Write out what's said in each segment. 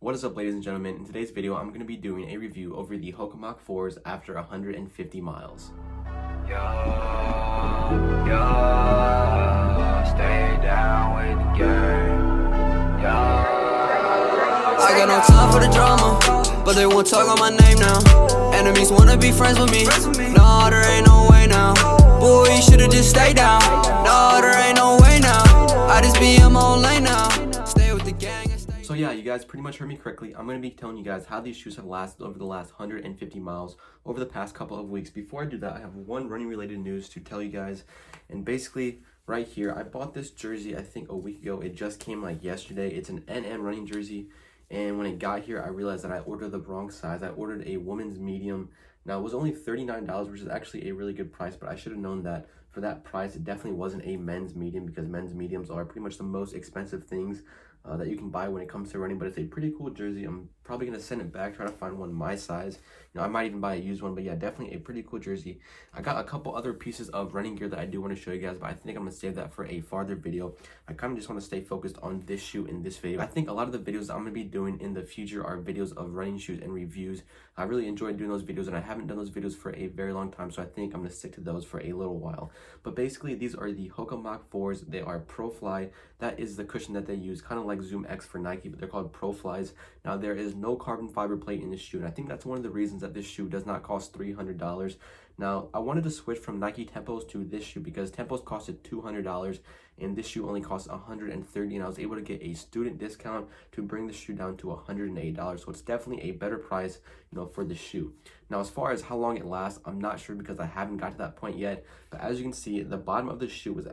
What is up, ladies and gentlemen? In today's video, I'm going to be doing a review over the Hoka Mach 4's after 150 miles. Yo, stay down with the game. I got no time for the drama, but they won't talk on my name now. Enemies wanna be friends with me. No, there ain't no way now. Boy, you should've just stayed down. No, there ain't no way now. I just be in my own lane now. Stay with the gang and stay. So yeah, you guys pretty much heard me correctly. I'm going to be telling you guys how these shoes have lasted over the last 150 miles over the past couple of weeks. Before I do that, I have one running related news to tell you guys. And basically, right here, I bought this jersey I think a week ago. It just came like yesterday. It's an NM running jersey. And when it got here, I realized that I ordered the wrong size. I ordered a woman's medium. Now, it was only $39, which is actually a really good price, but I should have known that for that price, it definitely wasn't a men's medium, because men's mediums are pretty much the most expensive things that you can buy when it comes to running. But it's a pretty cool jersey. I'm probably going to send it back, try to find one my size. You know, I might even buy a used one, but yeah, definitely a pretty cool jersey. I got a couple other pieces of running gear that I do want to show you guys, but I think I'm going to save that for a farther video. I kind of just want to stay focused on this shoe in this video. I think a lot of the videos I'm going to be doing in the future are videos of running shoes and reviews. I really enjoyed doing those videos, and I haven't done those videos for a very long time, so I think I'm going to stick to those for a little while. But basically, these are the Hoka Mach 4's. They are Pro Fly. That is the cushion that they use, kind of like Zoom X for Nike, but they're called Pro Flies. Now, there is no carbon fiber plate in this shoe, and I think that's one of the reasons that this shoe does not cost $300. Now, I wanted to switch from Nike Tempos to this shoe because Tempos costed $200 and this shoe only costs $130, and I was able to get a student discount to bring the shoe down to $108. So it's definitely a better price, you know, for the shoe. Now, as far as how long it lasts, I'm not sure because I haven't got to that point yet. But as you can see, the bottom of the shoe is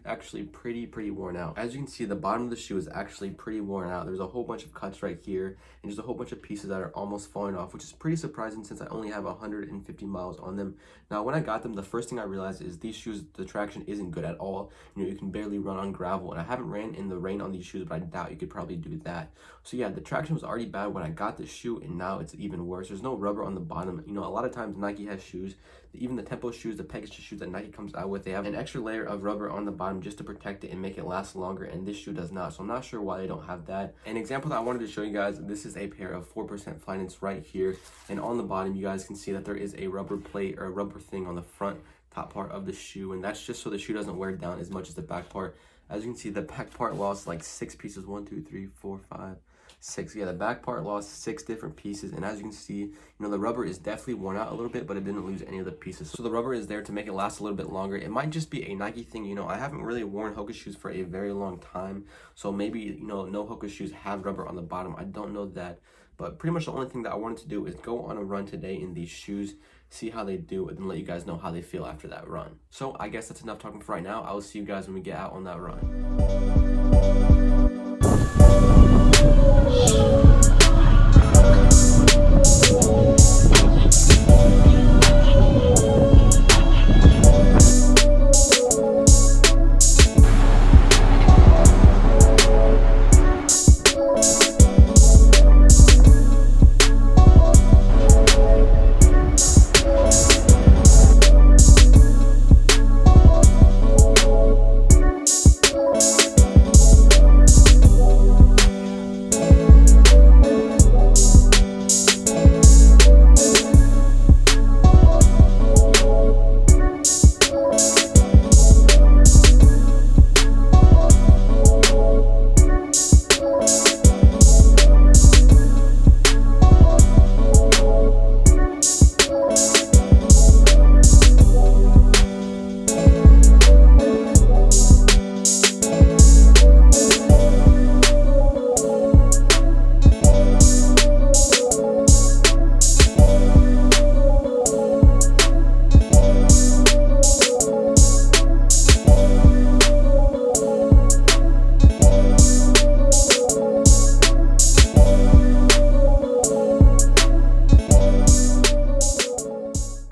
actually pretty worn out. As you can see, the bottom of the shoe is actually pretty worn out. There's a whole bunch of cuts right here, and there's a whole bunch of pieces that are almost falling off, which is pretty surprising since I only have 150 miles on them. Now, when I got them, the first thing I realized is these shoes, the traction isn't good at all. You know, you can barely run on gravel, and I haven't ran in the rain on these shoes, but I doubt you could probably do that. So yeah, the traction was already bad when I got the shoe, and now it's even worse. There's no rubber on the bottom. You know, a lot of times Nike has shoes, even the Tempo shoes, the Pegasus shoes that Nike comes out with, they have an extra layer of rubber on the bottom just to protect it and make it last longer, and this shoe does not. So I'm not sure why they don't have that. An example that I wanted to show you guys, this is a pair of 4% Flyknits right here, and on the bottom you guys can see that there is a rubber plate or a rubber thing on the front top part of the shoe, and that's just so the shoe doesn't wear down as much as the back part. As you can see, the back part lost like 6 pieces. 1, 2, 3, 4, 5, 6. Yeah, the back part lost 6 different pieces, and as you can see, you know, the rubber is definitely worn out a little bit, but it didn't lose any of the pieces. So the rubber is there to make it last a little bit longer. It might just be a Nike thing. You know, I haven't really worn Hoka shoes for a very long time, so maybe, you know, no Hoka shoes have rubber on the bottom. I don't know that, but pretty much the only thing that I wanted to do is go on a run today in these shoes, see how they do, and then let you guys know how they feel after that run. So I guess that's enough talking for right now. I will see you guys when we get out on that run.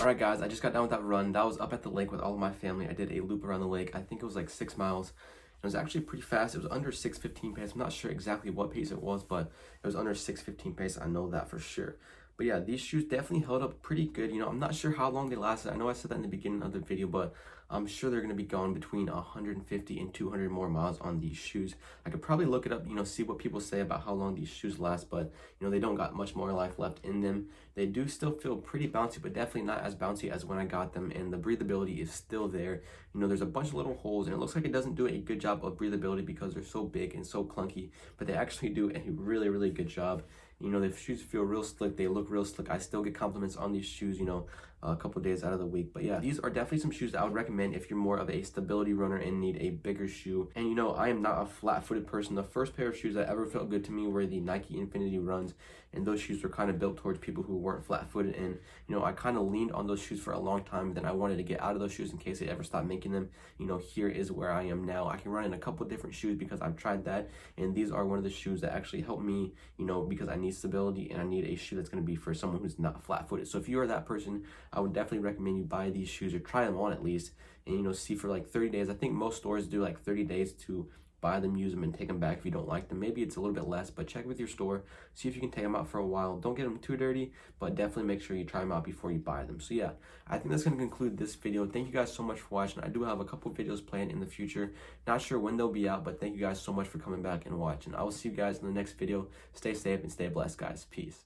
Alright guys, I just got done with that run. That was up at the lake with all of my family. I did a loop around the lake. I think it was like 6 miles. It was actually pretty fast. It was under 6:15 pace. I'm not sure exactly what pace it was, but it was under 6:15 pace. I know that for sure. But yeah, these shoes definitely held up pretty good. You know, I'm not sure how long they lasted. I know I said that in the beginning of the video, but I'm sure they're going to be going between 150 and 200 more miles on these shoes. I could probably look it up, see what people say about how long these shoes last, but they don't got much more life left in them. They do still feel pretty bouncy, but definitely not as bouncy as when I got them, and the breathability is still there. There's a bunch of little holes, and it looks like it doesn't do a good job of breathability because they're so big and so clunky, but they actually do a really, really good job. The shoes feel real slick. They look real slick. I still get compliments on these shoes, a couple days out of the week. But yeah, these are definitely some shoes that I would recommend if you're more of a stability runner and need a bigger shoe. And I am not a flat-footed person. The first pair of shoes that ever felt good to me were the Nike Infinity Runs, and those shoes were kind of built towards people who weren't flat-footed. And I kind of leaned on those shoes for a long time. Then I wanted to get out of those shoes in case they ever stopped making them. Here is where I am now. I can run in a couple different shoes because I've tried that, and these are one of the shoes that actually help me, because I need stability and I need a shoe that's going to be for someone who's not flat-footed. So if you are that person, I would definitely recommend you buy these shoes or try them on at least, and see for like 30 days. I think most stores do like 30 days to buy them, use them, and take them back if you don't like them. Maybe it's a little bit less, but check with your store, see if you can take them out for a while. Don't get them too dirty, but definitely make sure you try them out before you buy them. So yeah, I think that's going to conclude this video. Thank you guys so much for watching. I do have a couple videos planned in the future. Not sure when they'll be out, but thank you guys so much for coming back and watching. I will see you guys in the next video. Stay safe and stay blessed, guys. Peace.